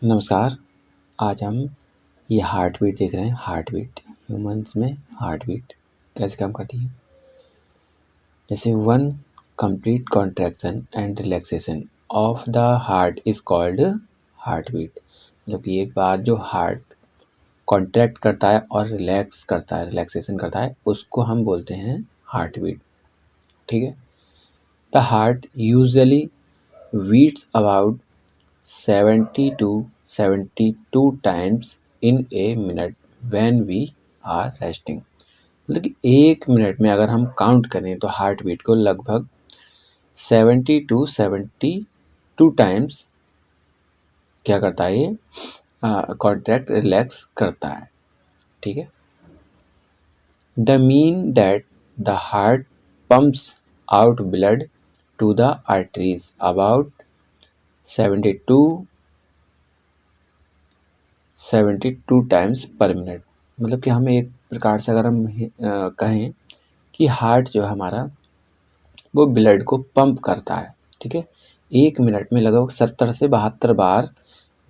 नमस्कार। आज हम ये हार्ट बीट देख रहे हैं। हार्ट बीट ह्यूमंस में हार्ट बीट कैसे काम करती है। जैसे one complete contraction and relaxation of the heart is called heart beat. मतलब कि एक बार जो हार्ट कॉन्ट्रैक्ट करता है और रिलैक्स करता है, रिलैक्सेशन करता है, उसको हम बोलते हैं हार्ट बीट। ठीक है। The heart usually beats about 70 to 72 times in a minute when we are resting। मतलब कि एक मिनट में अगर हम काउंट करें तो हार्ट बीट को लगभग 70 to 72 टाइम्स क्या करता है, ये कॉन्ट्रैक्ट रिलैक्स करता है। ठीक है। The mean that the heart pumps out blood to the arteries about 72 times per minute. मतलब कि हम एक प्रकार से अगर हम कहें कि हार्ट जो है हमारा वो ब्लड को पंप करता है। ठीक है। एक मिनट में लगभग 70 से 72 बार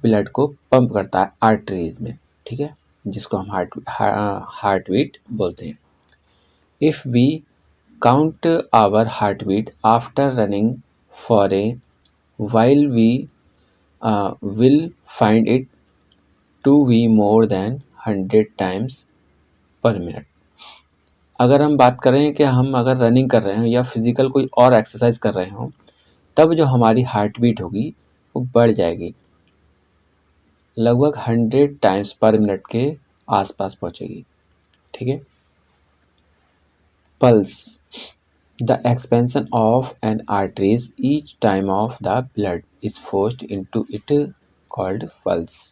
ब्लड को पंप करता है आर्टरीज में। ठीक है। जिसको हम हार्ट बीट बोलते हैं। If we count our heart beat after running for a while we will find it to be more than 100 times per minute. अगर हम बात करें कि हम अगर रनिंग कर रहे हो या फिजिकल कोई और एक्सरसाइज कर रहे हो, तब जो हमारी हार्ट बीट होगी वो बढ़ जाएगी, लगभग 100 टाइम्स पर मिनट के आसपास पहुंचेगी। ठीक है। Pulse the expansion of an arteries each time of the blood is forced into it called pulse.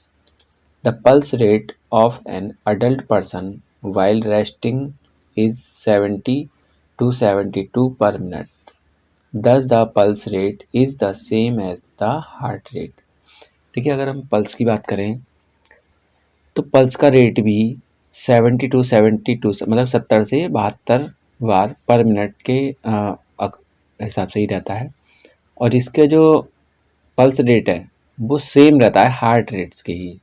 The pulse rate of an adult person while resting is 70 to 72 per minute. Thus, the pulse rate is the same as the heart rate. देखिए, अगर हम pulse की बात करें तो pulse का rate भी 70 to 72 से मतलब 70 से 72 बार पर मिनट के हिसाब से ही रहता है। और इसके जो पल्स रेट है वो सेम रहता है हार्ट रेट्स के ही।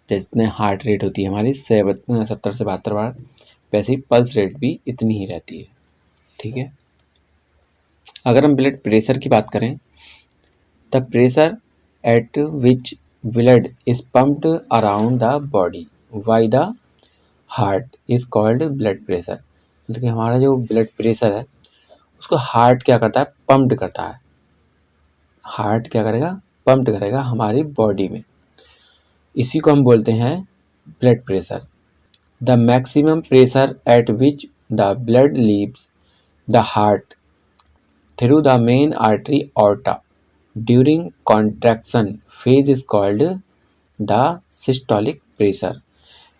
जितने हार्ट रेट होती है हमारी 70 से 72 बार, वैसे ही पल्स रेट भी इतनी ही रहती है। ठीक है। अगर हम ब्लड प्रेशर की बात करें, the pressure at which blood is pumped around the body by the heart is called blood pressure. मतलब कि हमारा जो ब्लड प्रेशर है उसको हार्ट क्या करता है, पम्प्ड करता है। हार्ट क्या करेगा, पम्प्ड करेगा हमारी बॉडी में। इसी को हम बोलते हैं blood pressure. The maximum pressure at which the blood leaves the heart through the main artery aorta during contraction phase is called the systolic pressure।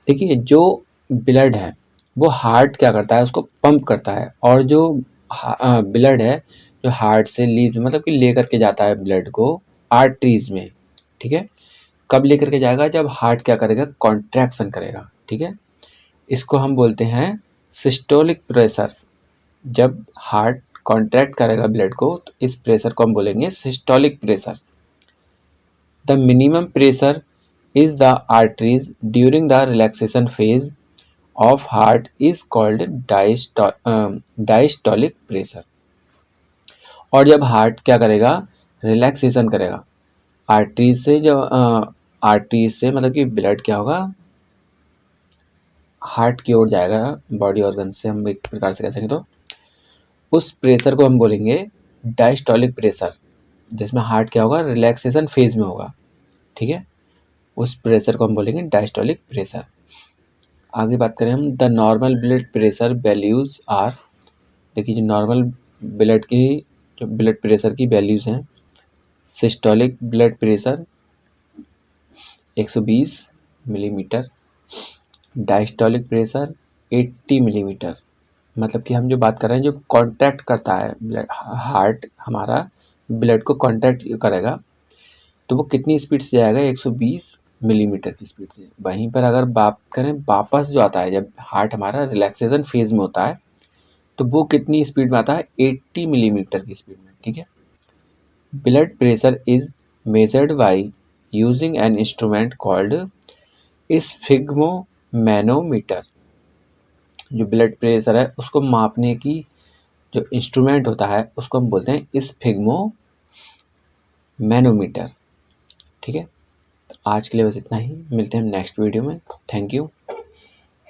देखिए, जो ब्लड है वो हार्ट क्या करता है, उसको पंप करता है। और जो ब्लड है जो हार्ट से लीव मतलब कि लेकर के जाता है ब्लड को आर्टरीज में। ठीक है। कब लेकर के जाएगा, जब हार्ट क्या करेगा, कॉन्ट्रैक्शन करेगा। ठीक है। इसको हम बोलते हैं सिस्टोलिक प्रेशर। जब हार्ट कॉन्ट्रैक्ट करेगा ब्लड को तो इस प्रेशर को हम बोलेंगे systolic pressure. The minimum pressure is the arteries during the relaxation phase of heart is called diastolic pressure. और जब हार्ट क्या करेगा, रिलैक्सेशन करेगा आर्टरीज से, जब आर्टरीज से मतलब कि ब्लड क्या होगा, हार्ट की ओर जाएगा, बॉडी ऑर्गन से हम एक प्रकार से कह सकें तो उस प्रेशर को हम बोलेंगे डायस्टोलिक प्रेशर, जिसमें हार्ट क्या होगा, रिलैक्सेशन फेज में होगा। ठीक है। उस प्रेशर को हम बोलेंगे डायस्टोलिक प्रेशर। आगे बात करें हम, the normal blood pressure values are. देखिए, जो नॉर्मल ब्लड की जो ब्लड प्रेशर की वैल्यूज हैं, systolic blood pressure 120 millimetre, diastolic pressure 80 millimetre. मतलब कि हम जो बात कर रहे हैं, जो कांटेक्ट करता है ब्लड, हार्ट हमारा ब्लड को कांटेक्ट करेगा तो वो कितनी स्पीड से जाएगा, 120 मिलीमीटर की स्पीड से। वहीं पर अगर बात करें वापस जो आता है, जब हार्ट हमारा रिलैक्सेशन फेज में होता है तो वो कितनी स्पीड में आता है, 80 मिलीमीटर की स्पीड में। ठीक है। Blood pressure is measured by using an instrument called sphygmomanometer. जो ब्लड प्रेशर है उसको मापने की जो इंस्ट्रूमेंट होता है उसको हम बोलते हैं स्फिग्मोमैनोमीटर। ठीक है, आज के लिए बस इतना ही, मिलते हैं नेक्स्ट वीडियो में। Thank you.